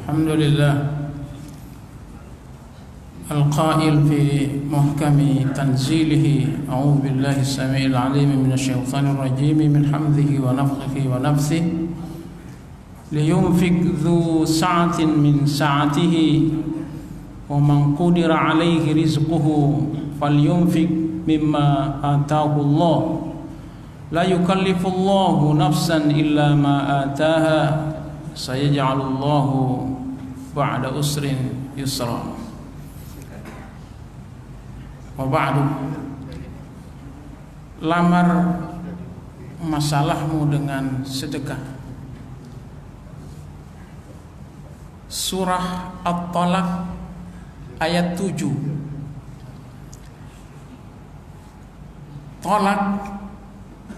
الحمد لله القائل في محكم تنزيله أعوذ بالله السميع العليم من الشيطان الرجيم من حمده ونفخه ونفثه لينفق ذو سعة من سعته ومن قدر عليه رزقه فلينفق مما آتاه الله لا يكلف الله نفسا إلا ما آتاها سيجعل الله بعد أسر يسرا وبعد. Lamar masalahmu dengan sedekah. Surah At-Talaq ayat 7. Talak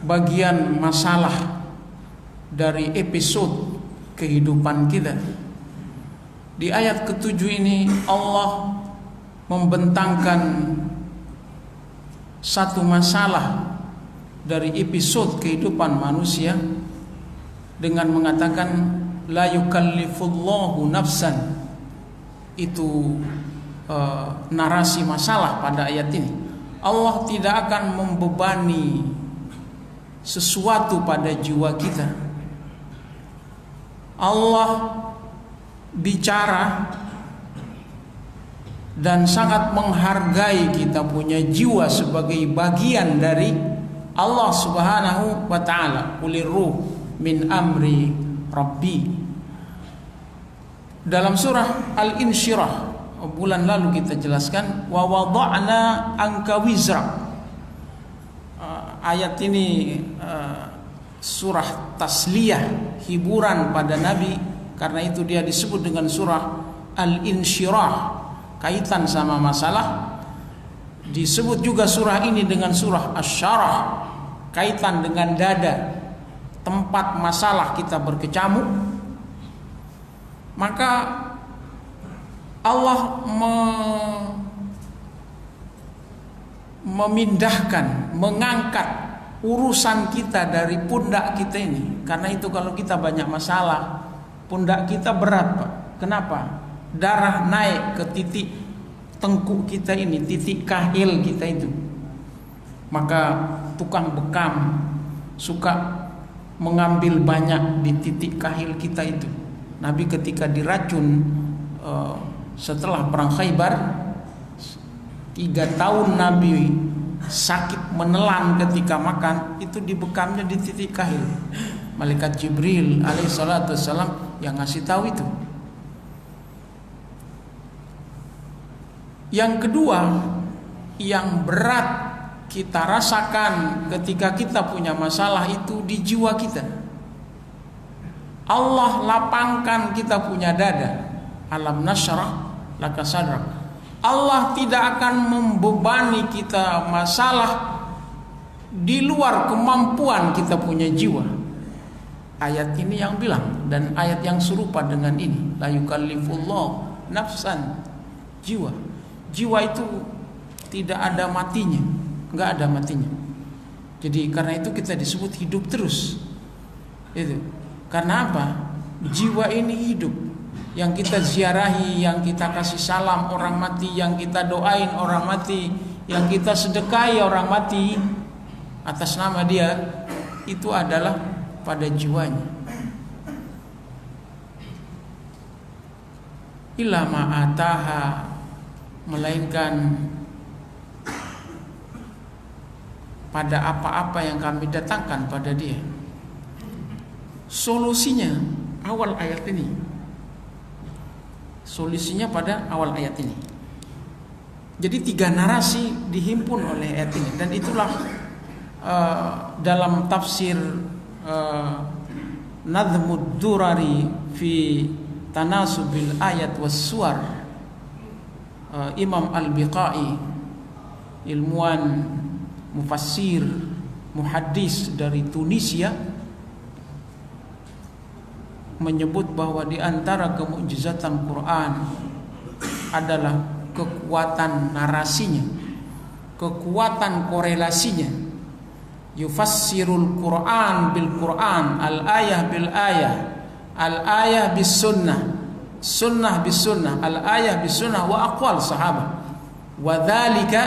bagian masalah dari episode kehidupan kita. Di ayat ke-7 ini Allah membentangkan satu masalah dari episode kehidupan manusia dengan mengatakan la yukallifullahu nafsan. Itu narasi masalah pada ayat ini. Allah tidak akan membebani sesuatu pada jiwa kita. Allah bicara dan sangat menghargai kita punya jiwa sebagai bagian dari Allah Subhanahu wa taala. Qulir ruh min amri rabbi. Dalam surah Al-Insyirah bulan lalu kita jelaskan wa wada'na anka wizra. Ayat ini surah tasliyah, hiburan pada Nabi, karena itu dia disebut dengan surah Al-Insyirah, kaitan sama masalah. Disebut juga surah ini dengan surah Asy-Syarah, kaitan dengan dada, tempat masalah kita berkecamuk. Maka Allah memindahkan, mengangkat urusan kita dari pundak kita ini. Karena itu kalau kita banyak masalah, pundak kita berat, Pak. Kenapa? Darah naik ke titik tengkuk kita ini, titik kahil kita itu. Maka tukang bekam suka mengambil banyak di titik kahil kita itu. Nabi ketika diracun setelah perang Khaybar, 3 tahun Nabi sakit menelan ketika makan, itu dibekamnya di titik kahil. Malaikat Jibril alaihissalatu wassalam yang ngasih tahu itu. Yang kedua, yang berat kita rasakan ketika kita punya masalah itu di jiwa kita. Allah lapangkan kita punya dada. Alam nasyrah laka sadrak. Allah tidak akan membebani kita masalah di luar kemampuan kita punya jiwa. Ayat ini yang bilang, dan ayat yang serupa dengan ini, la yukallifullahu nafsan. Jiwa itu tidak ada matinya, enggak ada matinya. Jadi karena itu kita disebut hidup terus. Itu. Karena apa? Jiwa ini hidup. Yang kita ziarahi, yang kita kasih salam orang mati, yang kita doain orang mati, yang kita sedekahi orang mati atas nama dia, itu adalah pada jiwanya. Illa ma'ataha, melainkan pada apa-apa yang kami datangkan pada dia. Solusinya awal ayat ini. Solusinya pada awal ayat ini. Jadi 3 narasi dihimpun oleh ayat ini, dan itulah dalam tafsir Nadhmud Durari fi Tanasubil Ayat was Suwar, Imam Al-Biqai, ilmuwan mufassir muhaddis dari Tunisia, menyebut bahwa di antara kemukjizatan Quran adalah kekuatan narasinya, kekuatan korelasinya. Yufassirul Quran bil Quran, al ayah bil ayah, al ayah bis sunnah, sunnah bis sunnah, al ayah bis sunnah wa aqwal sahabat. Wa dzalika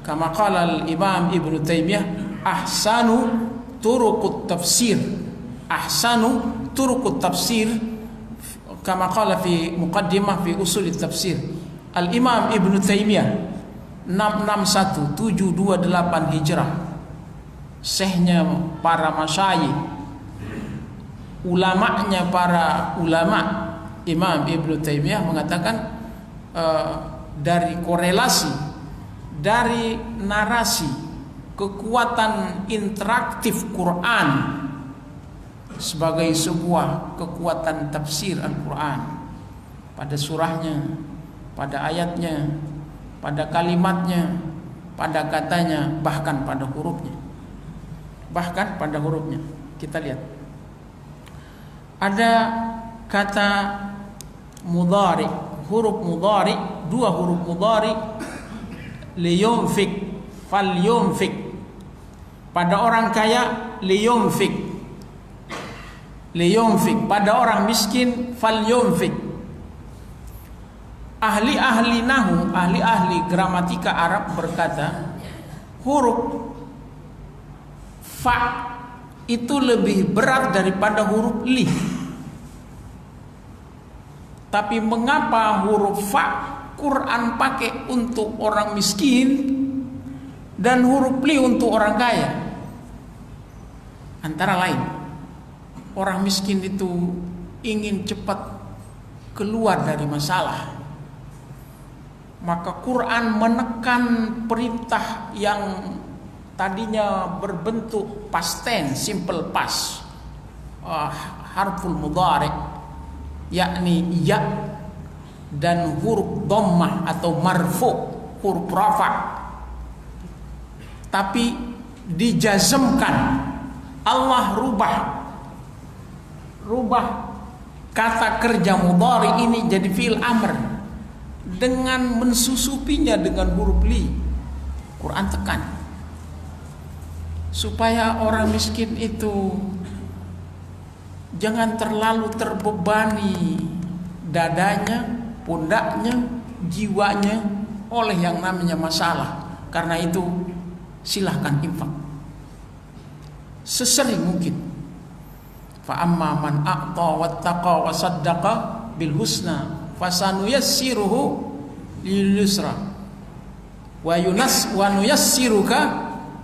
kama qala al Imam Ibnu Taimiyah ahsanu turuqut tafsir. Ahsanu turuqut tafsir kama qala fi muqaddimah fi usul tafsir. Al Imam Ibnu Taimiyah 661-728 Hijrah, syekhnya para masyayikh, ulamanya para ulama, Imam Ibnu Taimiyah mengatakan dari korelasi, dari narasi kekuatan interaktif Quran sebagai sebuah kekuatan tafsir Al-Quran pada surahnya, pada ayatnya, pada kalimatnya, pada katanya, bahkan pada hurufnya. Bahkan pada hurufnya. Kita lihat. Ada kata mudhari, huruf mudhari, dua huruf mudhari, liyunfik, falyunfik. Pada orang kaya liyunfik, liyunfik. Pada orang miskin falyunfik. Ahli-ahli nahu, ahli-ahli gramatika Arab berkata, huruf fa itu lebih berat daripada huruf li. Tapi mengapa huruf fa Quran pakai untuk orang miskin dan huruf li untuk orang kaya? Antara lain, orang miskin itu ingin cepat keluar dari masalah, maka Quran menekan perintah yang tadinya berbentuk past tense, simple past, harful mudhari, yakni ya, dan huruf dhammah atau marfu, huruf rafa, tapi dijazmkan. Allah rubah kata kerja mudhari ini jadi fi'il amr dengan mensusupinya dengan huruf li. Quran tekan supaya orang miskin itu jangan terlalu terbebani dadanya, pundaknya, jiwanya oleh yang namanya masalah. Karena itu silahkan infak sesering mungkin. Fa amma man a'ta wattaqa wa saddaqa bil husna fasanuyassiruhu lil yusra wa nuyassiruka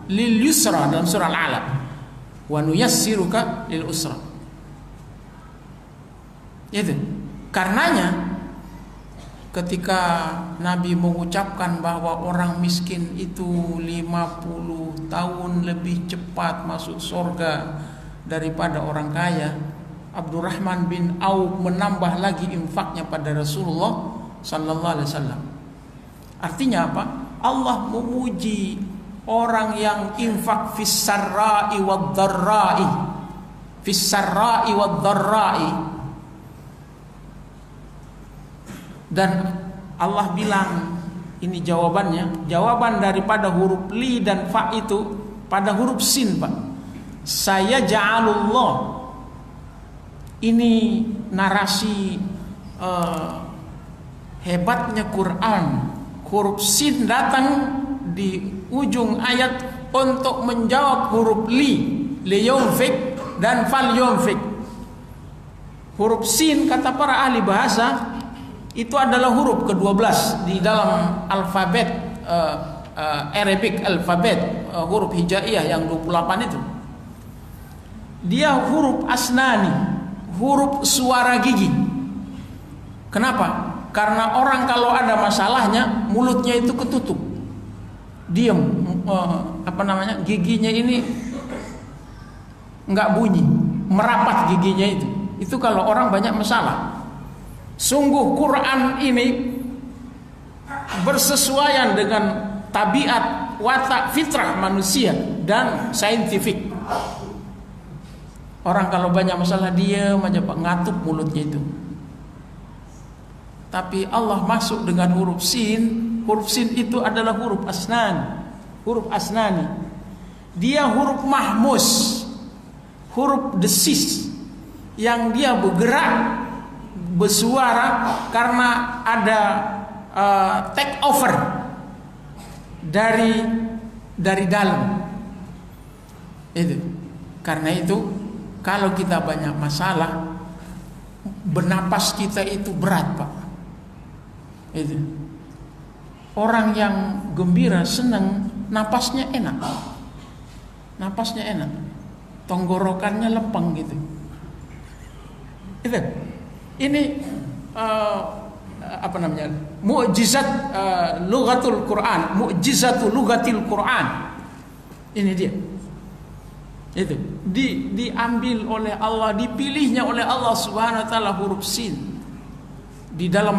lil yusra dalam surah Al-Alaq, wa nuyassiruka lil usra. Itu karenanya ketika Nabi mengucapkan bahwa orang miskin itu 50 tahun lebih cepat masuk surga daripada orang kaya, Abdurrahman bin Auf menambah lagi infaknya pada Rasulullah sallallahu alaihi wasallam. Artinya apa? Allah memuji orang yang infak fis sarra'i wad dharra'i, fis sarra'i wad dharra'i. Dan Allah bilang, ini jawabannya, jawaban daripada huruf li dan fa itu pada huruf sin, Pak. Saya ja'alullah. Ini narasi hebatnya Quran. Huruf sin datang di ujung ayat untuk menjawab huruf li, liyunfik dan falyunfik. Huruf sin kata para ahli bahasa itu adalah huruf ke-12 di dalam alfabet Arabic alfabet, huruf hijaiyah yang 28 itu. Dia huruf asnani, huruf suara gigi. Kenapa? Karena orang kalau ada masalahnya mulutnya itu ketutup, diam, giginya ini nggak bunyi, merapat giginya itu. Itu kalau orang banyak masalah. Sungguh Quran ini bersesuaian dengan tabiat, watak, fitrah manusia dan saintifik. Orang kalau banyak masalah diam aja, Pak, ngatup mulutnya itu. Tapi Allah masuk dengan huruf sin. Huruf sin itu adalah huruf asnan, huruf asnani. Dia huruf mahmus, huruf desis, yang dia bergerak bersuara karena ada take over dari dalam. Itu. Karena itu kalau kita banyak masalah, bernapas kita itu berat, Pak. Itu. Orang yang gembira, senang, napasnya enak. Napasnya enak. Tenggorokannya lempeng gitu. Itu. Ini apa namanya? Mukjizat lughatul Quran, mukjizatul lughatil Quran. Ini dia. Itu diambil oleh Allah, dipilihnya oleh Allah Subhanahu wa taala huruf sin. Di dalam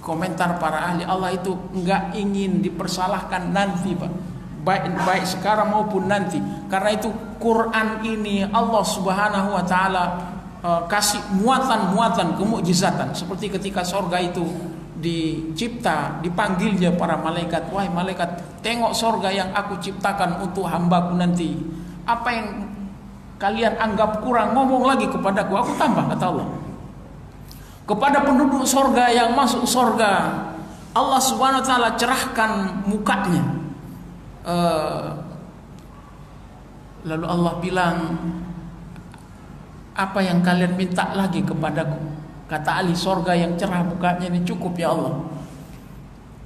komentar para ahli, Allah itu enggak ingin dipersalahkan nanti, Pak. Baik sekarang maupun nanti. Karena itu Quran ini Allah Subhanahu wa taala kasih muatan-muatan kemukjizatan, seperti ketika sorga itu dicipta, dipanggilnya para malaikat, wahai malaikat, tengok sorga yang aku ciptakan untuk hambaku nanti. Apa yang kalian anggap kurang, ngomong lagi kepadaku, aku tambah, kata Allah. Kepada penduduk sorga yang masuk sorga, Allah Subhanahu wa taala cerahkan mukanya. Lalu Allah bilang, apa yang kalian minta lagi kepadaku? Kata ahli sorga yang cerah mukanya, ini cukup ya Allah.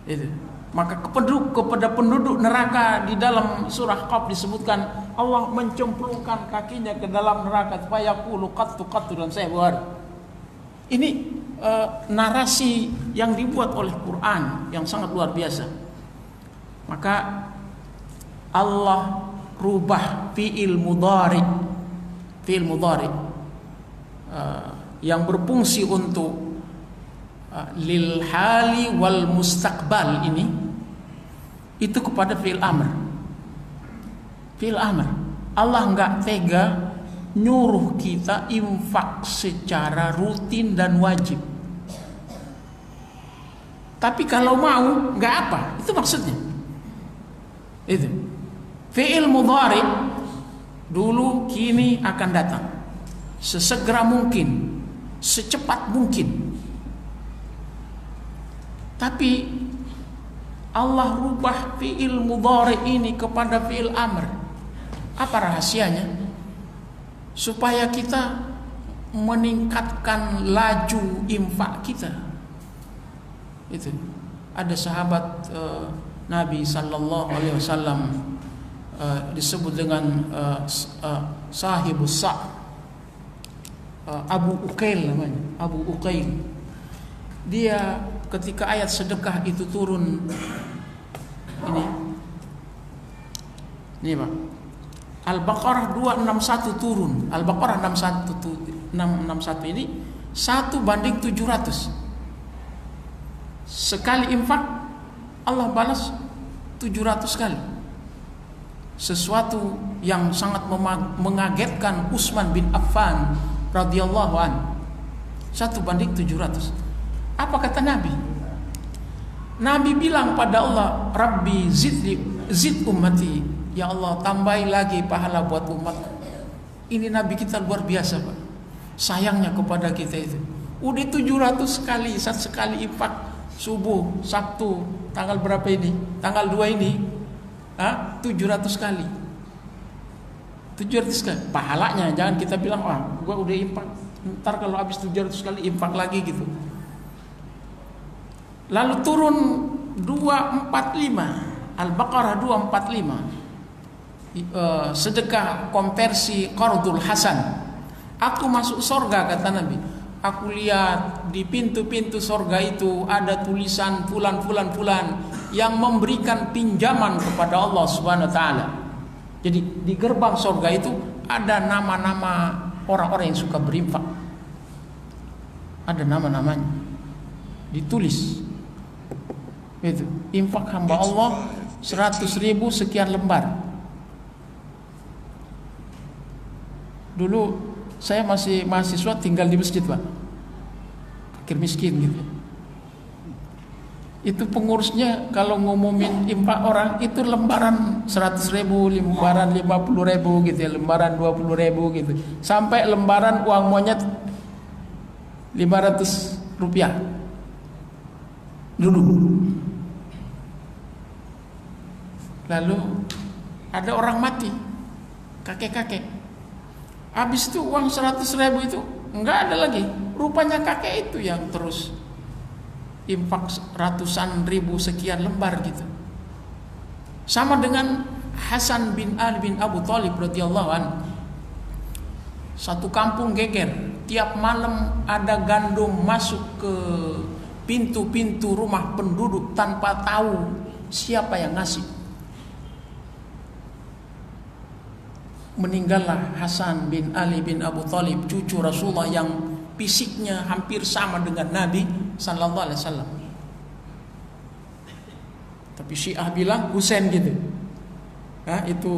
Itu. Maka kepada penduduk neraka di dalam surah Qaf disebutkan Allah mencemplungkan kakinya ke dalam neraka supaya qulu qattu dan saya buat. Ini narasi yang dibuat oleh Quran yang sangat luar biasa. Maka Allah rubah fi'il mudhari yang berfungsi untuk lil hali wal mustaqbal ini itu kepada fi'il amr. Fi'il amr. Allah enggak tega nyuruh kita infak secara rutin dan wajib. Tapi kalau mau enggak apa, itu maksudnya. Itu. Fi'il mudhari dulu, kini, akan datang. Sesegera mungkin, secepat mungkin. Tapi Allah rubah fi'il mudhari ini kepada fi'il amr. Apa rahasianya? Supaya kita meningkatkan laju infak kita. Itu. Ada sahabat Nabi sallallahu alaihi wasallam disebut dengan sahibus sa', Abu Uqail namanya, Abu Uqail. Dia ketika ayat sedekah itu turun, ini Pak, Al-Baqarah 261 turun. Al-Baqarah 661 ini 1:700. Sekali infak Allah balas 700 kali. Sesuatu yang sangat mengagetkan Utsman bin Affan radhiyallahu anhu. 1:700. Apa kata Nabi? Nabi bilang pada Allah, Rabbi zid ummati. Ya Allah, tambahi lagi pahala buat umatku. Ini Nabi kita luar biasa, Pak. Sayangnya kepada kita itu. Udah 700 kali, sekali infak subuh Sabtu tanggal berapa ini? Tanggal 2 ini. 700 kali. 700 kali. Pahalanya jangan kita bilang, gua udah infak. Ntar kalau habis 700 kali infak lagi gitu. Lalu turun 245, Al-Baqarah 245. Sedekah konversi qardul hasan. Aku masuk surga, kata Nabi. Aku lihat di pintu-pintu surga itu ada tulisan fulan yang memberikan pinjaman kepada Allah Subhanahu wa taala. Jadi di gerbang surga itu ada nama-nama orang-orang yang suka berinfak. Ada nama-namanya. Ditulis. Itu, infak hamba Allah 100.000 sekian lembar. Dulu saya masih mahasiswa tinggal di masjid, Pak. Fakir miskin gitu. Itu pengurusnya kalau ngumumin infak orang itu lembaran 100.000, lembaran 50.000 gitu ya, lembaran 20.000 gitu. Sampai lembaran uang monyet Rp500 dulu. Lalu ada orang mati, kakek-kakek. Habis itu uang 100.000 itu enggak ada lagi. Rupanya kakek itu yang terus infak ratusan ribu sekian lembar gitu. Sama dengan Hasan bin Ali bin Abu Thalib radhiyallahu anhu. Satu kampung geger, tiap malam ada gandum masuk ke pintu-pintu rumah penduduk tanpa tahu siapa yang ngasih. Meninggallah Hasan bin Ali bin Abu Thalib, cucu Rasulullah yang fisiknya hampir sama dengan Nabi sallallahu alaihi wasallam. Tapi Syiah bilang Husain gitu. Itu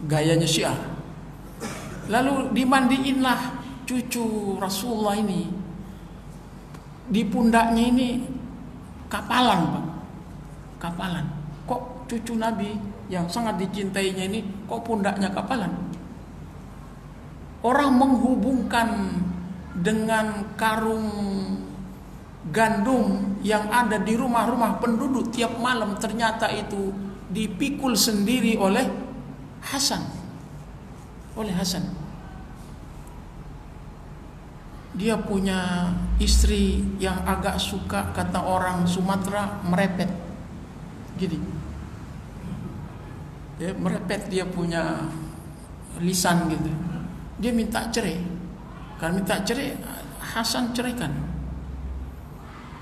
gayanya Syiah. Lalu dimandiinlah cucu Rasulullah ini. Di pundaknya ini kapalan, Pak. Kapalan. Kok cucu Nabi yang sangat dicintainya ini kok pundaknya kapalan? Orang menghubungkan dengan karung gandum yang ada di rumah-rumah penduduk tiap malam, ternyata itu dipikul sendiri oleh Hasan. Dia punya istri yang agak suka, kata orang Sumatera, merepet. Gini. Ya, merepet, dia punya lisan gitu. Dia minta cerai. Kalau minta cerai, Hasan ceraikan.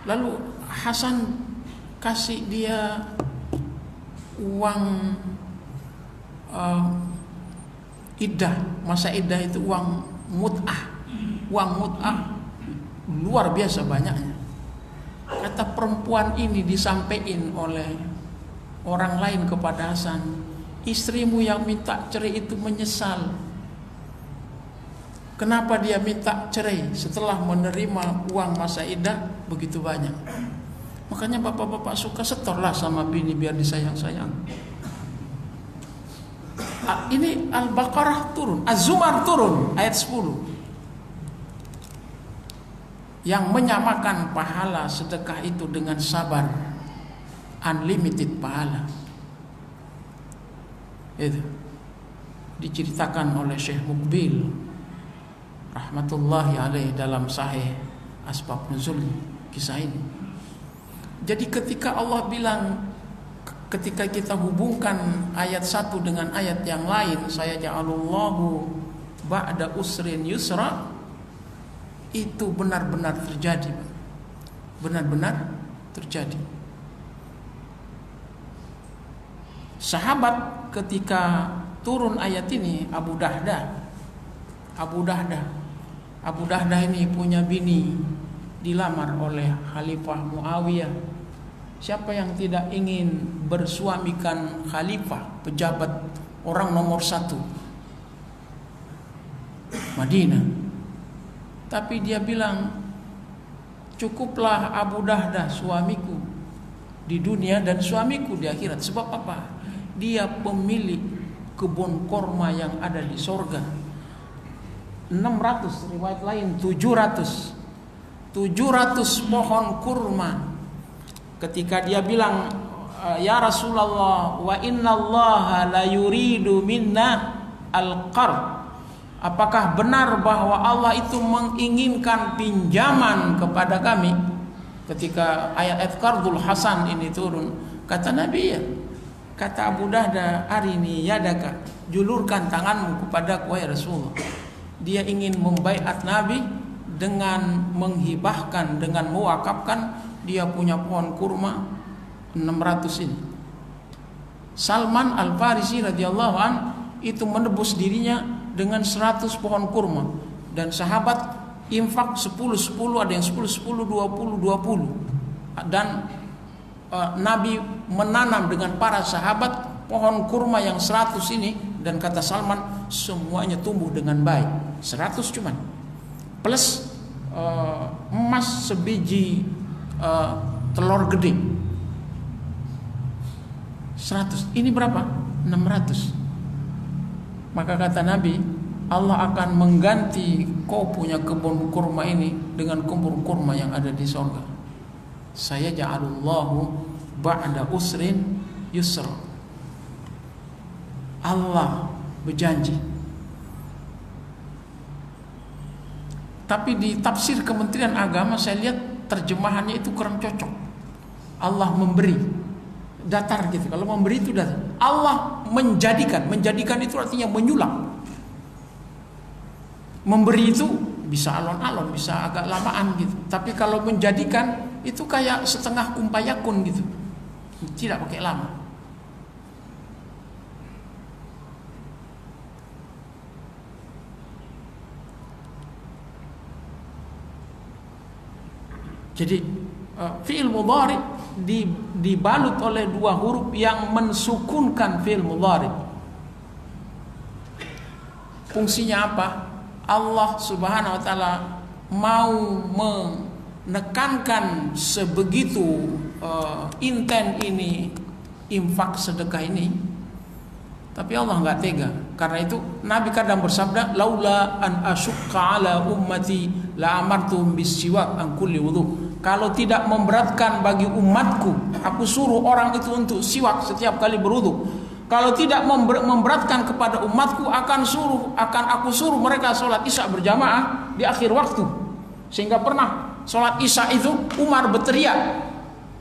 Lalu Hasan kasih dia uang iddah. Masa iddah itu uang mut'ah. Uang mut'ah luar biasa banyaknya. Kata perempuan ini disampaikan oleh orang lain kepada Hasan, istrimu yang minta cerai itu menyesal. Kenapa dia minta cerai setelah menerima uang masa iddah begitu banyak? Makanya bapak-bapak suka setorlah sama bini biar disayang-sayang. Ini Al-Baqarah turun, Az-Zumar turun ayat 10 yang menyamakan pahala sedekah itu dengan sabar, unlimited pahala. Itu diceritakan oleh Syekh Muqbil rahmatullahi alaih dalam Sahih Asbab Nuzul kisah ini. Jadi ketika Allah bilang, ketika kita hubungkan ayat satu dengan ayat yang lain, saya ja'alullahu ba'da usrin yusra, itu benar-benar terjadi. Benar-benar terjadi. Sahabat ketika turun ayat ini, Abu Dahdah ini punya bini, dilamar oleh Khalifah Muawiyah. Siapa yang tidak ingin bersuamikan khalifah, pejabat, orang nomor 1 Madinah? Tapi dia bilang, cukuplah Abu Dahdah suamiku di dunia dan suamiku di akhirat. Sebab apa? Dia pemilik kebun korma yang ada di sorga. 600, riwayat lain 700 pohon kurma. Ketika dia bilang, ya Rasulullah, wa innallaha la yuridu minna al-qard. Apakah benar bahwa Allah itu menginginkan pinjaman kepada kami? Ketika ayat Qardul Hasan ini turun, kata Nabi, ya, kata Abu Dahdah, arini yadaka, julurkan tanganmu kepadaku ya Rasulullah. Dia ingin membaiat Nabi dengan menghibahkan, dengan mewakafkan dia punya pohon kurma 600 ini. Salman Al-Farisi radhiyallahu an itu menebus dirinya dengan 100 pohon kurma, dan sahabat infak 10, ada yang 10, 20, dan Nabi menanam dengan para sahabat pohon kurma yang 100 ini, dan kata Salman semuanya tumbuh dengan baik. 100 cuman plus emas sebiji telur gede. 100 ini berapa? 600. Maka kata Nabi, Allah akan mengganti kau punya kebun kurma ini dengan kebun kurma yang ada di surga. Saya ja'alullahu ba'da usrin yusra. Allah berjanji. Tapi di tafsir Kementerian Agama saya lihat terjemahannya itu kurang cocok. Allah memberi, datar gitu. Kalau memberi itu datar. Allah menjadikan itu artinya menyulap. Memberi itu bisa alon-alon, bisa agak lamaan gitu. Tapi kalau menjadikan itu kayak setengah kumpayakun gitu. Tidak pakai lama. Jadi fi'il mudhari dibalut oleh dua huruf yang mensukunkan fi'il mudhari. Fungsinya apa? Allah Subhanahu wa taala mau menekankan sebegitu inten ini infak sedekah ini, tapi Allah nggak tega. Karena itu Nabi kadang bersabda, laula an asyukka ala ummati la amartum bisiwak an kulli wudu. Kalau tidak memberatkan bagi umatku, aku suruh orang itu untuk siwak setiap kali berwudu. Kalau tidak memberatkan kepada umatku, akan aku suruh mereka sholat isya berjamaah di akhir waktu. Sehingga pernah sholat isya itu Umar berteriak,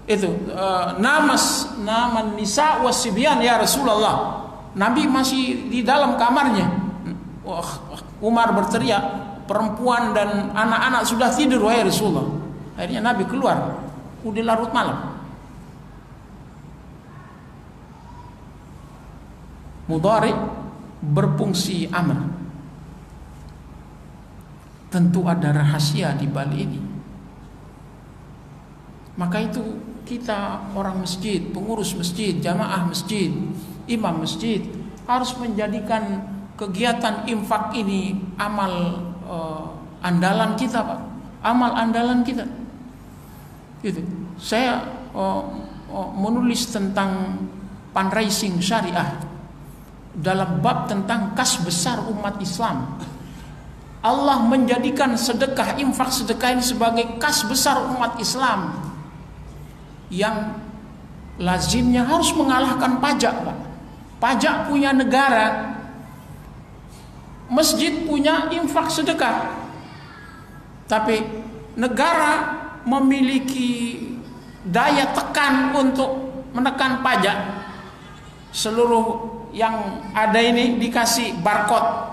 itu naman nisa wasibyan ya Rasulullah. Nabi masih di dalam kamarnya. Umar berteriak, perempuan dan anak-anak sudah tidur wahai Rasulullah. Akhirnya Nabi keluar, udah larut malam. Mudhari berfungsi amr. Tentu ada rahasia di balik ini. Maka itu kita orang masjid, pengurus masjid, jamaah masjid, imam masjid harus menjadikan kegiatan infak ini amal andalan kita, Pak. Amal andalan kita. Gitu. Saya menulis tentang fundraising syariah dalam bab tentang kas besar umat Islam. Allah menjadikan sedekah, infak sedekah ini sebagai kas besar umat Islam yang lazimnya harus mengalahkan pajak, Pak. Pajak punya negara, masjid punya infak sedekah. Tapi negara memiliki daya tekan untuk menekan pajak. Seluruh yang ada ini dikasih barcode.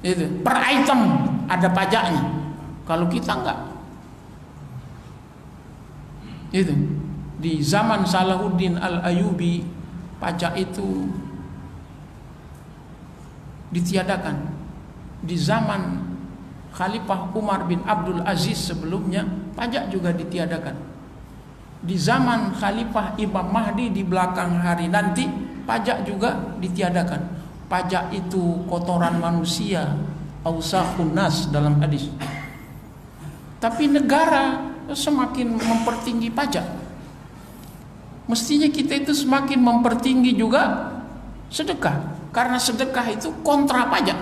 Itu per item ada pajaknya. Kalau kita enggak. Itu di zaman Salahuddin Al-Ayyubi pajak itu ditiadakan. Di zaman Khalifah Umar bin Abdul Aziz sebelumnya pajak juga ditiadakan. Di zaman Khalifah Imam Mahdi di belakang hari nanti pajak juga ditiadakan. Pajak itu kotoran manusia, ausakhun nas dalam hadis. Tapi negara semakin mempertinggi pajak. Mestinya kita itu semakin mempertinggi juga sedekah, karena sedekah itu kontra pajak.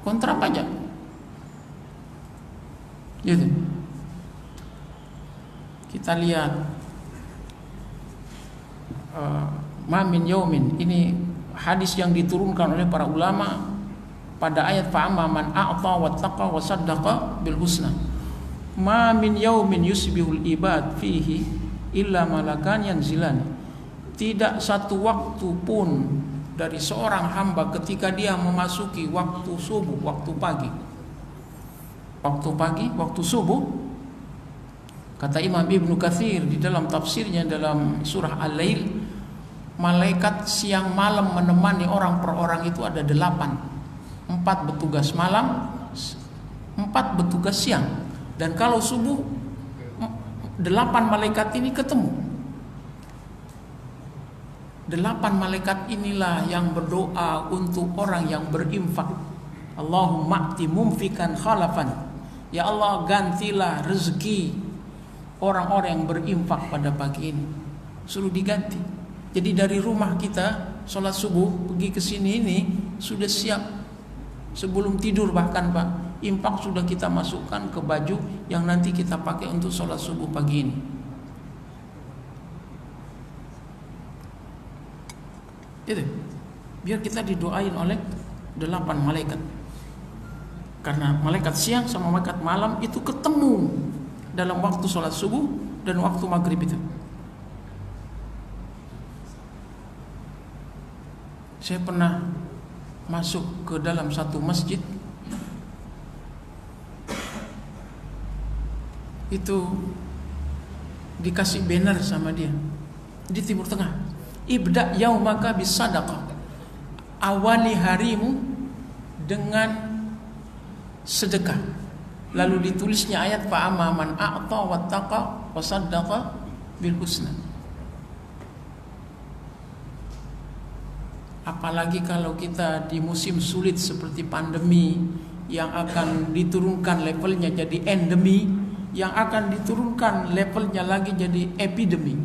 Kontra pajak. Gitu. Kita lihat ma min yaumin, ini hadis yang diturunkan oleh para ulama pada ayat fa'amma man a'ta wattaqa wa saddaqa bil husna. Ma min yaumin yusbihul ibad fihi illa malakan yanzilan. Tidak satu waktu pun dari seorang hamba ketika dia memasuki waktu subuh, waktu pagi. Waktu pagi, waktu subuh, kata Imam Ibnu Katsir di dalam tafsirnya dalam surah Al-Lail, malaikat siang malam menemani orang per orang itu ada 8. 4 bertugas malam, 4 bertugas siang. Dan kalau subuh 8 malaikat ini ketemu. 8 malaikat inilah yang berdoa untuk orang yang berinfak. Allahumma a'ti mumfikan khalafan. Ya Allah, gantilah rezeki orang-orang yang berinfak pada pagi ini. Suruh diganti. Jadi dari rumah kita sholat subuh pergi ke sini ini sudah siap sebelum tidur, bahkan Pak, infak sudah kita masukkan ke baju yang nanti kita pakai untuk sholat subuh pagi ini. Itu biar kita didoain oleh 8 malaikat. Karena malaikat siang sama malaikat malam itu ketemu dalam waktu sholat subuh dan waktu maghrib itu. Saya pernah masuk ke dalam satu masjid, itu dikasih banner sama dia di Timur Tengah, ibda yaumaka bis sadaqah, awali harimu dengan sedekah. Lalu ditulisnya ayat fa'amma man a'ta wattaqa wa saddaqa bil husna. Apalagi kalau kita di musim sulit seperti pandemi yang akan diturunkan levelnya jadi endemi, yang akan diturunkan levelnya lagi jadi epidemi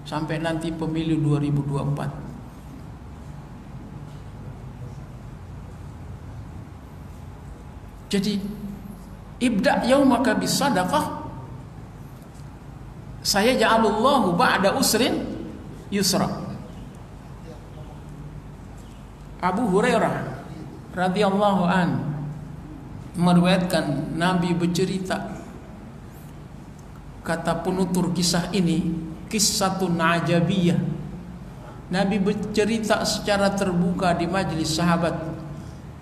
sampai nanti pemilu 2024. Jadi ibda yaumaka bis sadaqah, saya ja'alullahu ba'da usrin yusra. Abu Hurairah radhiyallahu an meriwayatkan Nabi bercerita, kata penutur kisah ini, kisatun ajabiyah. Nabi bercerita secara terbuka di majelis sahabat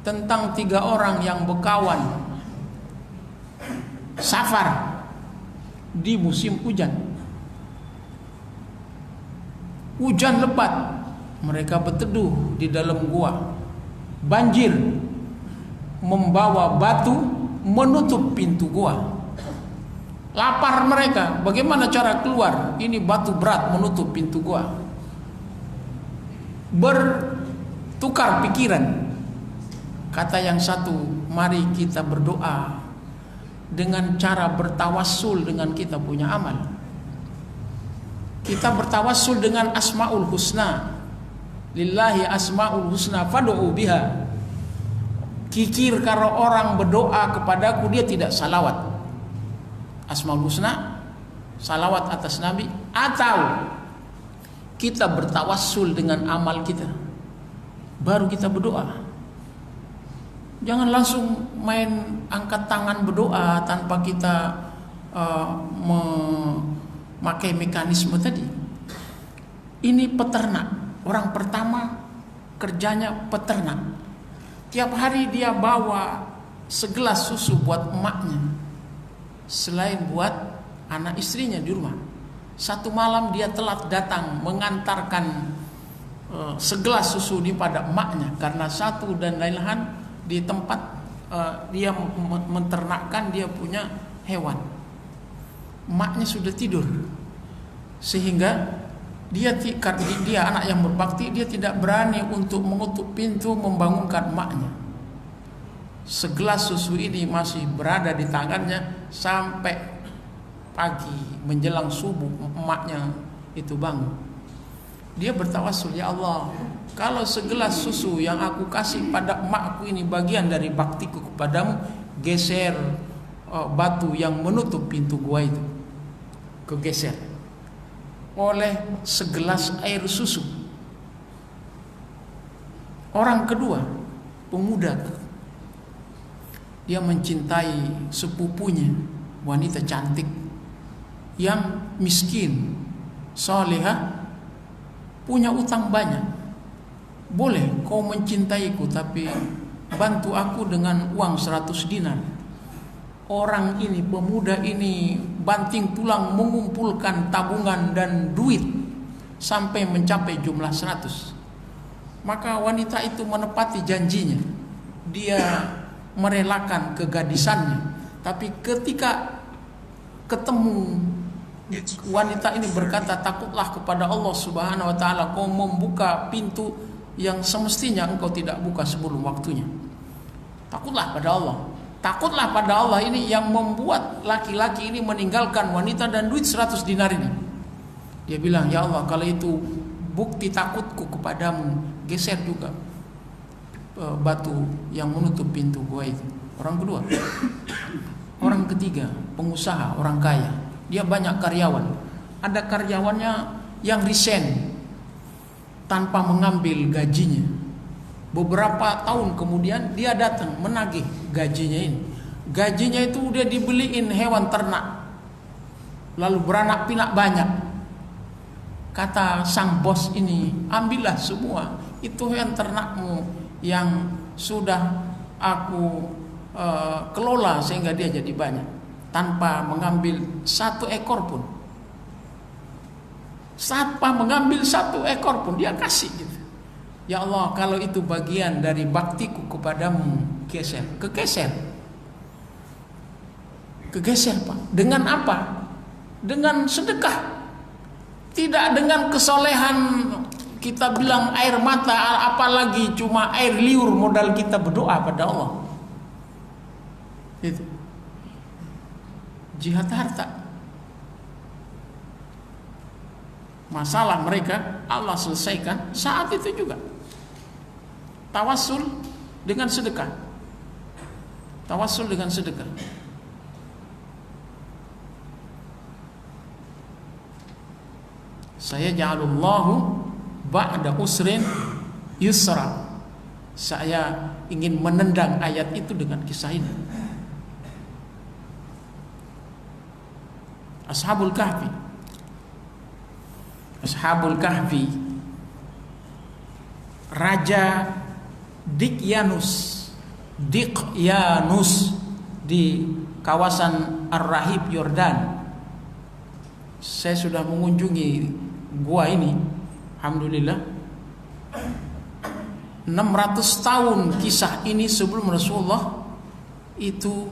tentang 3 orang yang berkawan safar di musim hujan. Hujan lebat, mereka berteduh di dalam gua. Banjir membawa batu menutup pintu gua. Lapar mereka, bagaimana cara keluar? Ini batu berat menutup pintu gua. Bertukar pikiran. Kata yang satu, mari kita berdoa dengan cara bertawassul dengan kita punya amal. Kita bertawassul dengan asmaul husna. Lillahi asmaul husna fad'u biha. Kikir kalau orang berdoa kepadaku dia tidak salawat. Asmaul husna, salawat atas Nabi, atau kita bertawassul dengan amal kita, baru kita berdoa. Jangan langsung main angkat tangan berdoa tanpa kita memakai mekanisme tadi. Ini peternak. Orang pertama kerjanya peternak. Tiap hari dia bawa segelas susu buat emaknya, selain buat anak istrinya di rumah. Satu malam dia telat datang mengantarkan segelas susu ini pada emaknya, karena satu dan lain hal di tempat dia menternakkan dia punya hewan. Emaknya sudah tidur, sehingga dia anak yang berbakti, dia tidak berani untuk mengutuk pintu membangunkan emaknya. Segelas susu ini masih berada di tangannya sampai pagi menjelang subuh emaknya itu bangun. Dia bertawassul, ya Allah, kalau segelas susu yang aku kasih pada emakku ini bagian dari baktiku kepadamu, geser batu yang menutup pintu gua itu, kegeser oleh segelas air susu. Orang kedua, pemuda, dia mencintai sepupunya, wanita cantik yang miskin, salihah, punya utang banyak. Boleh kau mencintaiku, tapi bantu aku dengan uang 100 dinar. Orang ini, pemuda ini banting tulang mengumpulkan tabungan dan duit sampai mencapai jumlah 100. Maka wanita itu menepati janjinya. Dia merelakan kegadisannya. Tapi ketika ketemu, wanita ini berkata, takutlah kepada Allah Subhanahu wa ta'ala, kau membuka pintu yang semestinya engkau tidak buka sebelum waktunya. Takutlah pada Allah. Takutlah pada Allah ini yang membuat laki-laki ini meninggalkan wanita dan duit 100 dinar ini. Dia bilang, ya Allah, kalau itu bukti takutku kepadamu, geser juga batu yang menutup pintu gua itu. Orang kedua. Orang ketiga, pengusaha, orang kaya. Dia banyak karyawan. Ada karyawannya yang resign tanpa mengambil gajinya. Beberapa tahun kemudian dia datang menagih gajinya ini. Gajinya itu udah dibeliin hewan ternak, lalu beranak pinak banyak. Kata sang bos ini, ambillah semua itu hewan ternakmu yang sudah aku kelola sehingga dia jadi banyak, tanpa mengambil satu ekor pun. Tanpa mengambil satu ekor pun dia kasih gitu. Ya Allah, kalau itu bagian dari baktiku kepadamu, kegeser Pak. Dengan apa? Dengan sedekah. Tidak dengan kesolehan kita bilang air mata, apalagi cuma air liur modal kita berdoa pada Allah. Itu jihad harta. Masalah mereka Allah selesaikan saat itu juga. Tawassul dengan sedekah. Tawassul dengan sedekah. Saya ja'alullahu ba'da usrin yusra. Saya ingin menendang ayat itu dengan kisah ini. Ashabul Kahfi. Ashabul Kahfi, Raja Dikyanus di kawasan Ar-Rahib Yordan. Saya sudah mengunjungi gua ini, alhamdulillah. 600 tahun kisah ini sebelum Rasulullah itu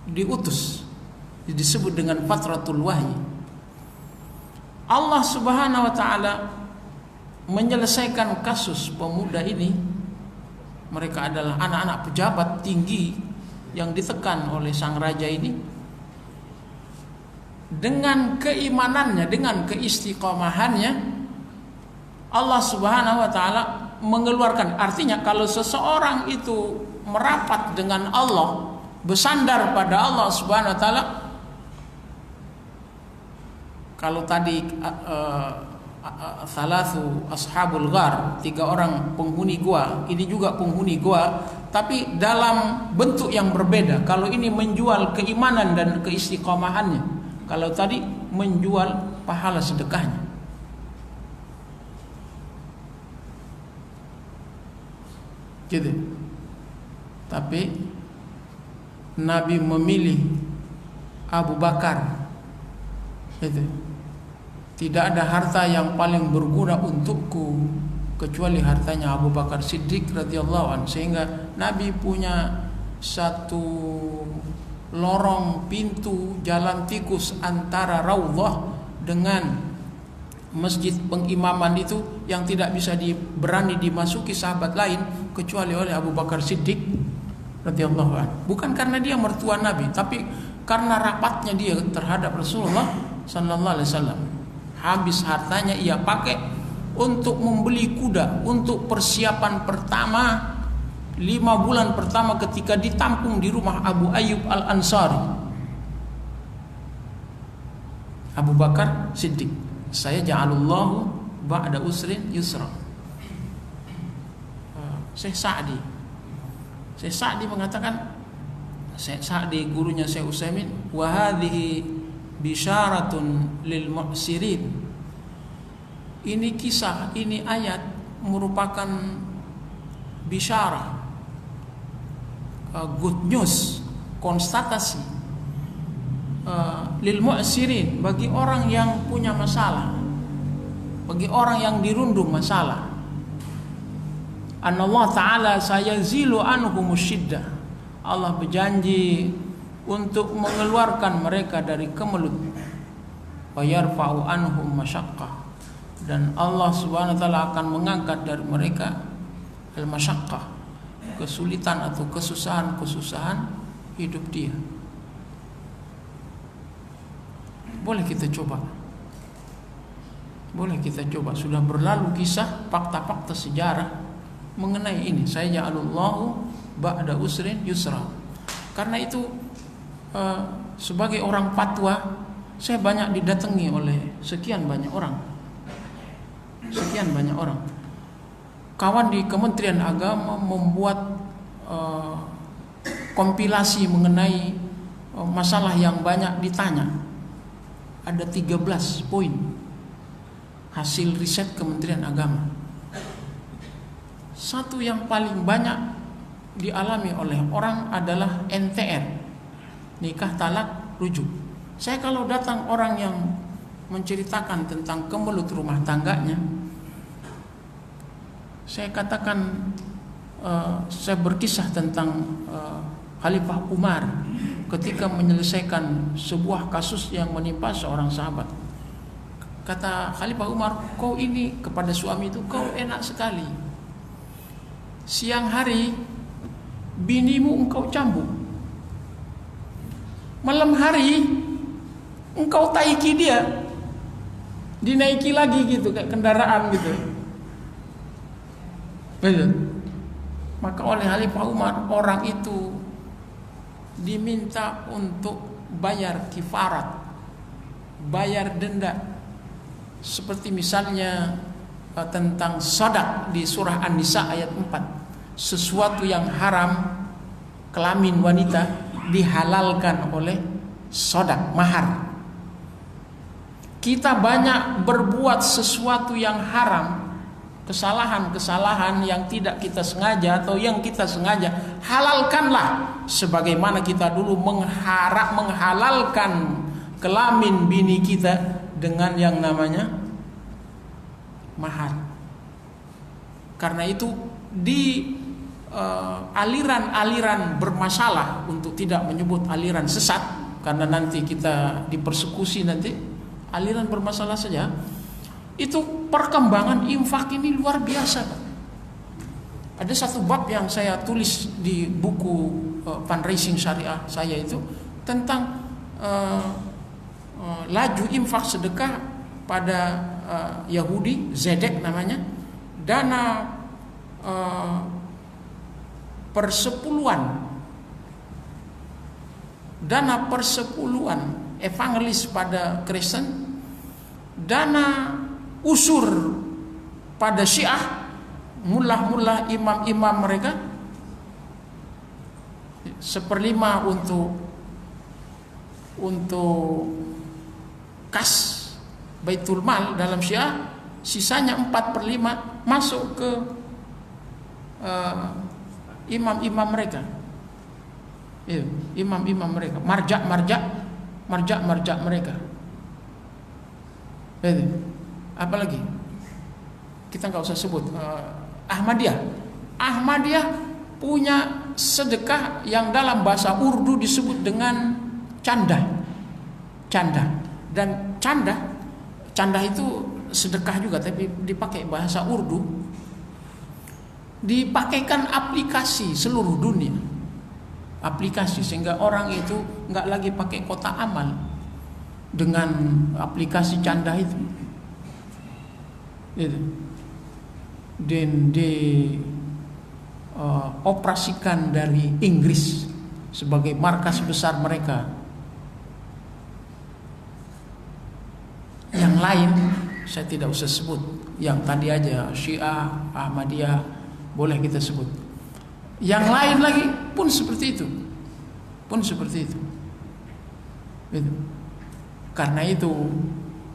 diutus. Disebut dengan fatratul wahyi. Allah Subhanahu wa taala menyelesaikan kasus pemuda ini. Mereka adalah anak-anak pejabat tinggi yang ditekan oleh sang raja ini. Dengan keimanannya, dengan keistiqomahannya, Allah Subhanahu wa taala mengeluarkan. Artinya kalau seseorang itu merapat dengan Allah, bersandar pada Allah Subhanahu wa taala. Kalau tadi salasu ashabul ghar, 3 orang penghuni gua, ini juga penghuni gua, tapi dalam bentuk yang berbeda. Kalau ini menjual keimanan dan keistiqomahannya, kalau tadi menjual pahala sedekahnya. Gitu. Tapi Nabi memilih Abu Bakar. Itu. Tidak ada harta yang paling berguna untukku kecuali hartanya Abu Bakar Siddiq radhiyallahu anhu. Sehingga Nabi punya satu lorong pintu jalan tikus antara Raudhah dengan masjid pengimaman itu yang tidak bisa berani dimasuki sahabat lain kecuali oleh Abu Bakar Siddiq radhiyallahu anhu. Bukan karena dia mertua Nabi, tapi karena rapatnya dia terhadap Rasulullah sallallahu alaihi wasallam. Habis hartanya ia pakai untuk membeli kuda untuk persiapan pertama 5 bulan pertama ketika ditampung di rumah Abu Ayyub Al-Ansari. Abu Bakar Siddiq, saya ja'alullahu ba'da usrin yusra. Syekh Sa'di mengatakan, Syekh Sa'di gurunya Syekh Utsaimin, wa hadhihi bisyaratun lil mu'sirin. Ini kisah, ini ayat merupakan bisyarah, good news, konstatasi lil mu'sirin, bagi orang yang punya masalah, bagi orang yang dirundung masalah. Allah Ta'ala sayazilu anhumus syiddah. Allah berjanji untuk mengeluarkan mereka dari kemelut, wa yarfa'u anhum masyaqqah, dan Allah Subhanahu wa taala akan mengangkat dari mereka al-masyaqqah, kesulitan atau kesusahan hidup dia. Boleh kita coba Boleh kita coba, sudah berlalu kisah fakta-fakta sejarah mengenai ini. Saya ja'alullahu ba'da usrin yusra. Karena itu sebagai orang fatwa, saya banyak didatangi oleh sekian banyak orang. Kawan di Kementerian Agama membuat kompilasi mengenai masalah yang banyak ditanya. Ada 13 poin hasil riset Kementerian Agama. Satu yang paling banyak dialami oleh orang adalah NTR, nikah talak rujuk. Saya kalau datang orang yang menceritakan tentang kemelut rumah tangganya, saya katakan, saya berkisah tentang Khalifah Umar ketika menyelesaikan sebuah kasus yang menimpa seorang sahabat. Kata Khalifah Umar, kau ini kepada suami itu, kau enak sekali. Siang hari binimu engkau cambuk, malam hari engkau taiki dia, dinaiki lagi gitu kayak kendaraan gitu. Betul. Maka oleh Khalifah Umar, orang itu diminta untuk bayar kifarat, bayar denda. Seperti misalnya tentang sodak di surah An-Nisa ayat 4. Sesuatu yang haram, kelamin wanita, dihalalkan oleh sodak, mahar. Kita banyak berbuat sesuatu yang haram, kesalahan-kesalahan yang tidak kita sengaja atau yang kita sengaja, halalkanlah. Sebagaimana kita dulu menghalalkan kelamin bini kita dengan yang namanya mahar. Karena itu di aliran-aliran bermasalah, untuk tidak menyebut aliran sesat karena nanti kita dipersekusi nanti, aliran bermasalah saja, itu perkembangan infak ini luar biasa, Pak. Ada satu bab yang saya tulis di buku fundraising syariah saya itu tentang laju infak sedekah pada Yahudi, Zedek namanya, dana persepuluhan evangelis pada Kristen, dana usur pada Syiah, mullah-mullah imam-imam mereka, 1/5 untuk kas Baitul Mal dalam Syiah, sisanya 4/5 masuk ke imam-imam mereka. Imam-imam mereka, marja' mereka. Apalagi kita nggak usah sebut. Ahmadiyah punya sedekah yang dalam bahasa Urdu disebut dengan canda. Dan canda itu sedekah juga, tapi dipakai bahasa Urdu, dipakaikan aplikasi seluruh dunia, aplikasi, sehingga orang itu nggak lagi pakai kotak amal dengan aplikasi canda itu. Dan dioperasikan dari Inggris sebagai markas besar mereka. Yang lain saya tidak usah sebut, yang tadi aja Syiah, Ahmadiyah boleh kita sebut. Yang lain lagi pun seperti itu. Karena itu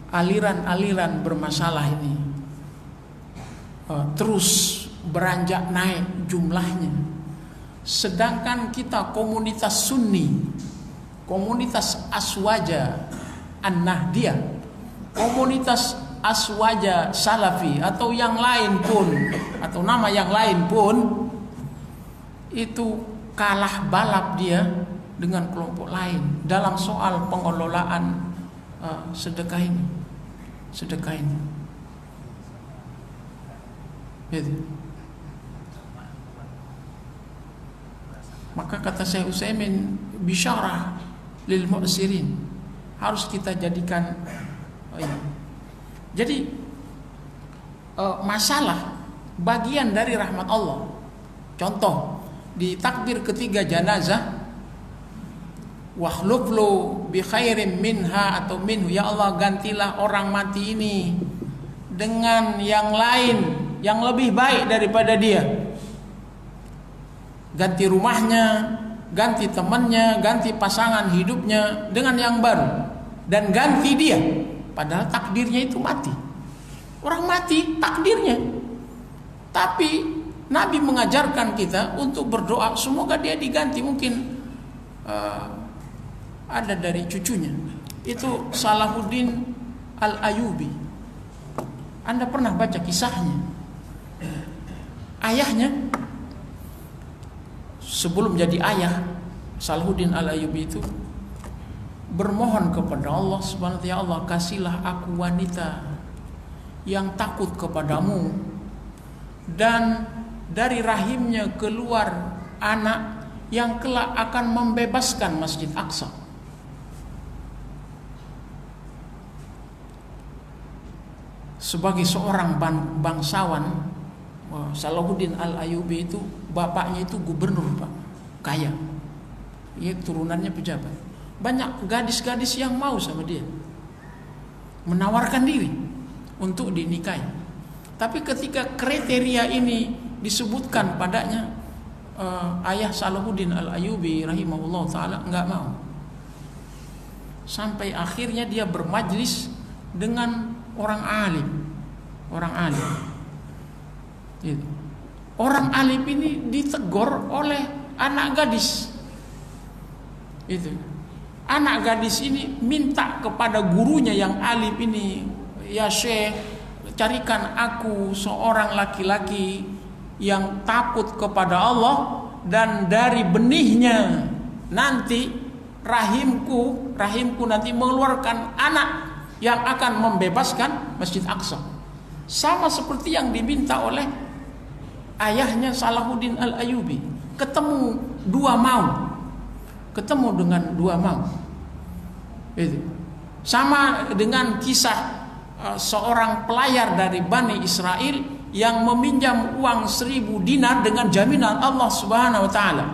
aliran-aliran bermasalah ini terus beranjak naik jumlahnya. Sedangkan kita komunitas Sunni, komunitas Aswaja An-Nahdiyah, komunitas Aswaja Salafi atau yang lain pun, atau nama yang lain pun, itu kalah balap dia dengan kelompok lain dalam soal pengelolaan sedekah ini. Gitu. Maka kata Syekh Utsaimin, bisyarah lil mu'sirin, harus kita jadikan. Jadi masalah bagian dari rahmat Allah. Contoh di takbir ketiga janazah, wakhluflu bi khairin minha atau minhu, ya Allah gantilah orang mati ini dengan yang lain yang lebih baik daripada dia. Ganti rumahnya, ganti temannya, ganti pasangan hidupnya dengan yang baru, dan ganti dia. Padahal takdirnya itu mati. Orang mati takdirnya. Tapi Nabi mengajarkan kita untuk berdoa semoga dia diganti. Mungkin ada dari cucunya. Itu Salahuddin Al-Ayyubi. Anda pernah baca kisahnya? Ayahnya sebelum jadi ayah, Salahuddin Al-Ayyubi itu bermohon kepada Allah Subhanahu wa ta'ala, ya Allah kasihlah aku wanita yang takut kepadamu, dan dari rahimnya keluar anak yang kelak akan membebaskan Masjid Aqsa. Sebagai seorang bangsawan, Salahuddin Al-Ayyubi itu bapaknya itu gubernur, Pak, kaya. Dia turunannya pejabat. Banyak gadis-gadis yang mau sama dia, menawarkan diri untuk dinikahi. Tapi ketika kriteria ini disebutkan padanya, ayah Salahuddin Al-Ayyubi rahimahullah ta'ala enggak mau. Sampai akhirnya dia bermajlis dengan orang alim. Orang alim gitu. Orang alim ini ditegur oleh anak gadis itu. Anak gadis ini minta kepada gurunya yang alim ini, ya Syekh, carikan aku seorang laki-laki yang takut kepada Allah, dan dari benihnya nanti rahimku nanti mengeluarkan anak yang akan membebaskan Masjid Aqsa. Sama seperti yang diminta oleh ayahnya Salahuddin Al-Ayyubi. Ketemu dengan dua mau. Itu sama dengan kisah seorang pelayar dari Bani Israel yang meminjam uang 1000 dinar dengan jaminan Allah Subhanahu wa ta'ala.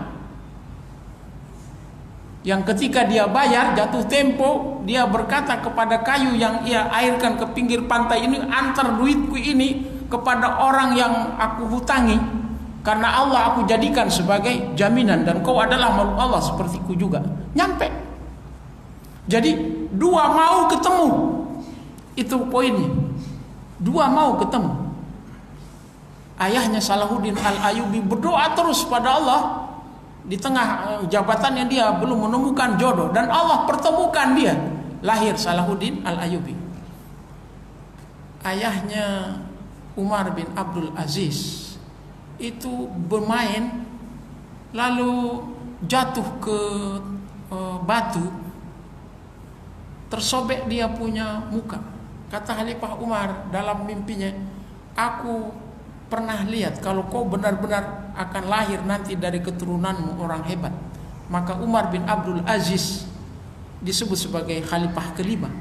Yang ketika dia bayar jatuh tempo, dia berkata kepada kayu yang ia airkan ke pinggir pantai ini, antar duitku ini kepada orang yang aku hutangi, karena Allah aku jadikan sebagai jaminan, dan kau adalah makhluk Allah sepertiku juga. Nyampe. Jadi dua mau ketemu. Itu poinnya. Dua mau ketemu. Ayahnya Salahuddin Al-Ayyubi berdoa terus pada Allah di tengah jabatannya, dia belum menemukan jodoh, dan Allah pertemukan dia. Lahir Salahuddin Al-Ayyubi. Ayahnya Umar bin Abdul Aziz itu bermain lalu jatuh ke batu, tersobek dia punya muka. Kata Khalifah Umar dalam mimpinya, aku pernah lihat kalau kau benar-benar akan lahir nanti dari keturunanmu orang hebat. Maka Umar bin Abdul Aziz disebut sebagai Khalifah kelima,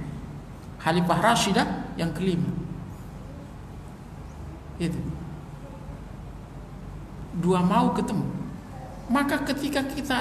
Khalifah Rashidah yang kelima. Itu dua mau ketemu. Maka ketika kita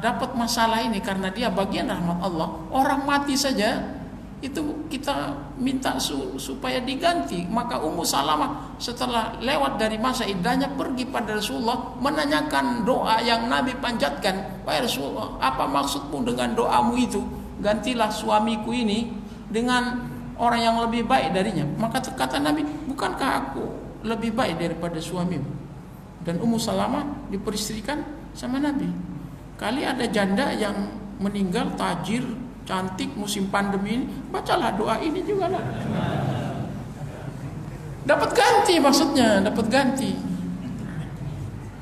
dapat masalah ini karena dia bagian rahmat Allah, orang mati saja itu kita minta supaya diganti. Maka Ummu Salamah setelah lewat dari masa iddahnya pergi pada Rasulullah menanyakan doa yang Nabi panjatkan. Wahai Rasulullah, apa maksudmu dengan doamu itu? Gantilah suamiku ini dengan orang yang lebih baik darinya. Maka kata Nabi, bukankah aku lebih baik daripada suamimu? Dan Ummu Salamah diperistrikan sama Nabi. Kali ada janda yang meninggal tajir, cantik, musim pandemi ini, bacalah doa ini juga lah. Dapat ganti, maksudnya dapat ganti.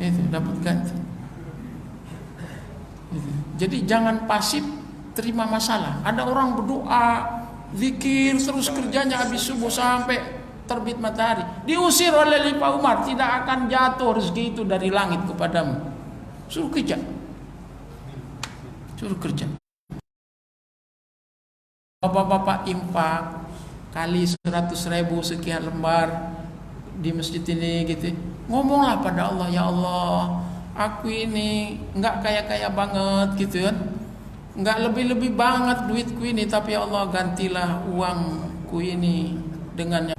Itu dapat ganti. Itu. Jadi jangan pasif terima masalah. Ada orang berdoa, zikir terus kerjanya habis subuh sampai terbit matahari. Diusir oleh Khalifah Umar, tidak akan jatuh rezeki itu dari langit kepadamu. Suruh kerja. Suruh kerja. Bapak-bapak infak kali 100.000 sekian lembar di masjid ini gitu. Ngomonglah pada Allah, ya Allah, aku ini nggak kaya-kaya banget gitu kan, nggak lebih-lebih banget duitku ini, tapi ya Allah gantilah uangku ini dengan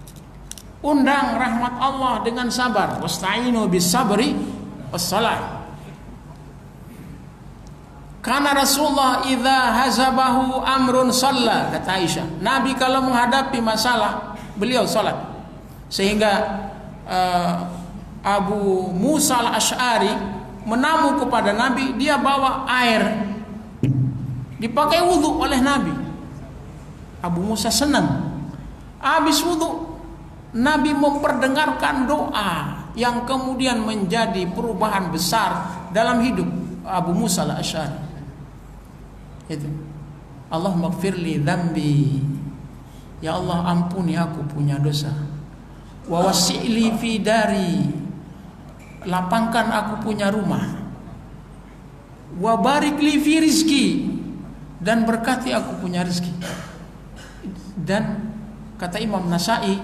undang rahmat Allah dengan sabar. Wasta'inu bis sabri wassalah. Karena Rasulullah idza hazabahu amrun shalla, kata Aisyah, Nabi kalau menghadapi masalah beliau salat. Sehingga Abu Musa al-Asy'ari menamu kepada Nabi, dia bawa air dipakai wudhu oleh Nabi. Abu Musa senang. Habis wudhu, Nabi memperdengarkan doa yang kemudian menjadi perubahan besar dalam hidup Abu Musa al-Asy'ari. Itu, Allahumma gfirli dzambi, ya Allah ampuni aku punya dosa. Wa wasi'li fi dari, lapangkan aku punya rumah. Wa barik li fi rizki, dan berkati aku punya rezeki. Dan kata Imam Nasai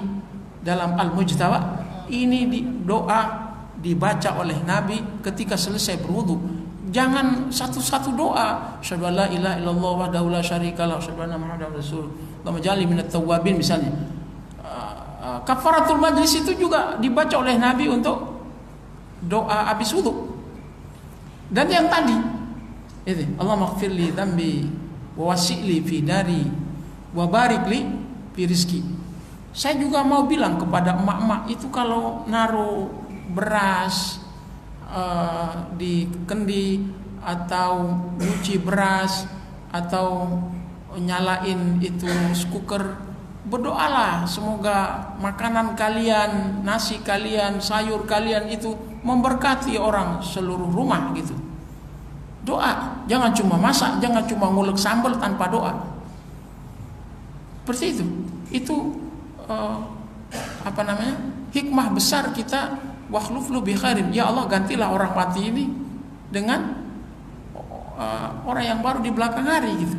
dalam Al-Mujtaba, ini doa dibaca oleh Nabi ketika selesai berwudu. Jangan satu-satu doa, asyhadu an la ilaha illallah wahdahu la syarika lahu, asyhadu anna muhammadar rasul, Allahumma ij'alni minat tawwabin misalnya. Kafaratul majlis itu juga dibaca oleh Nabi untuk doa habis wudu. Dan yang tadi itu, Allahumma ighfirli dzambi wa wasi'li fi dari wa barik li fi rizki. Saya juga mau bilang kepada emak-emak itu, kalau naruh beras di kendi atau nyuci beras atau nyalain itu cooker, berdoalah semoga makanan kalian, nasi kalian, sayur kalian itu memberkati orang seluruh rumah gitu. Doa, jangan cuma masak, jangan cuma ngulek sambal tanpa doa. Seperti itu. Itu hikmah besar kita. Wakhluflu bi khairin, ya Allah gantilah orang mati ini dengan orang yang baru di belakang hari gitu.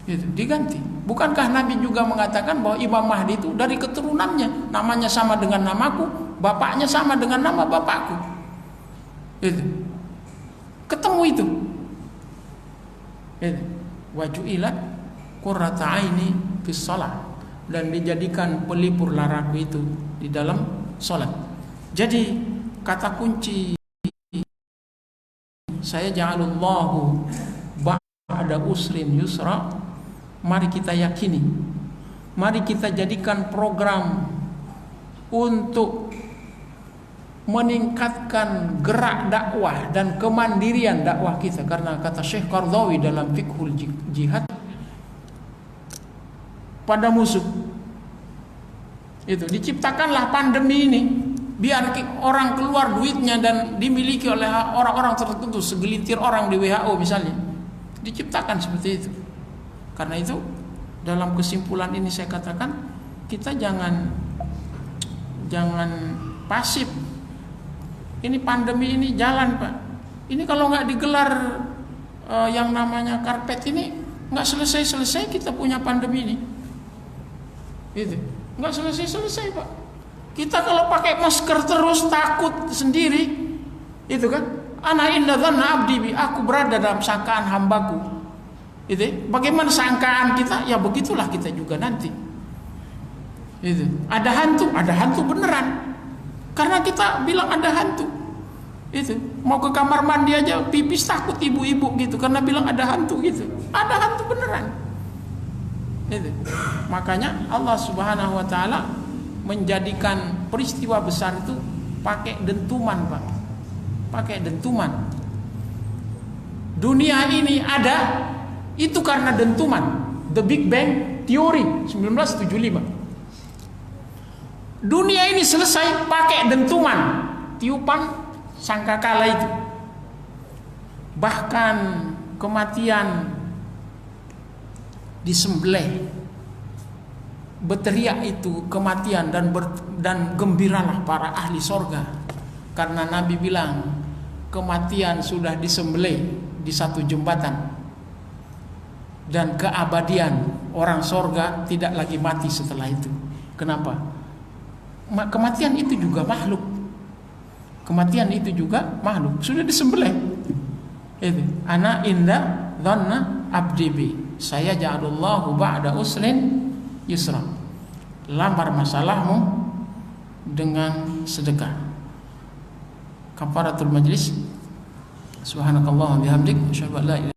Gitu, diganti. Bukankah Nabi juga mengatakan bahwa Imam Mahdi itu dari keturunannya, namanya sama dengan namaku, bapaknya sama dengan nama bapakku. Gitu. Ketemu itu. Gitu. Waju'ilat qurrata aini fis shalah, dan dijadikan pelipur laraku itu di dalam salat. Jadi kata kunci saya ja'alullahu ba'da usrin yusra, mari kita yakini, mari kita jadikan program untuk meningkatkan gerak dakwah dan kemandirian dakwah kita. Karena kata Syekh Qardawi dalam Fiqhul Jihad, pada musuh itu diciptakanlah pandemi ini biar orang keluar duitnya dan dimiliki oleh orang-orang tertentu, segelintir orang di WHO misalnya. Diciptakan seperti itu. Karena itu dalam kesimpulan ini saya katakan, kita jangan pasif. Ini pandemi ini jalan, Pak. Ini kalau nggak digelar yang namanya karpet ini, nggak selesai-selesai kita punya pandemi ini. Itu nggak selesai-selesai, Pak. Kita kalau pakai masker terus takut sendiri, itu kan? Ana inna dzanna abdi bi, aku berada dalam sangkaan hambaku. Itu, bagaimana sangkaan kita? Ya begitulah kita juga nanti. Itu, ada hantu beneran. Karena kita bilang ada hantu. Itu, mau ke kamar mandi aja pipis takut ibu-ibu gitu karena bilang ada hantu gitu. Ada hantu beneran. Itu. Makanya Allah Subhanahu wa taala menjadikan peristiwa besar itu pakai dentuman, Pak. Pakai dentuman. Dunia ini ada itu karena dentuman. The Big Bang Theory 1975. Dunia ini selesai pakai dentuman, tiupan sangkakala itu. Bahkan kematian disembelih, berteriak itu kematian dan gembiralah para ahli sorga, karena Nabi bilang kematian sudah disembelih di satu jembatan dan keabadian orang sorga tidak lagi mati setelah itu. Kenapa? Kematian itu juga makhluk. Kematian itu juga makhluk. Sudah disembelih. Itu. Ana inda dhanna abdi bi. Saya ja'alullahu ba'da usrin yusra. Lamar masalahmu dengan sedekah. Kafaratul majlis. Subhanakallahumma bihamdik, asyhadu an la ilaha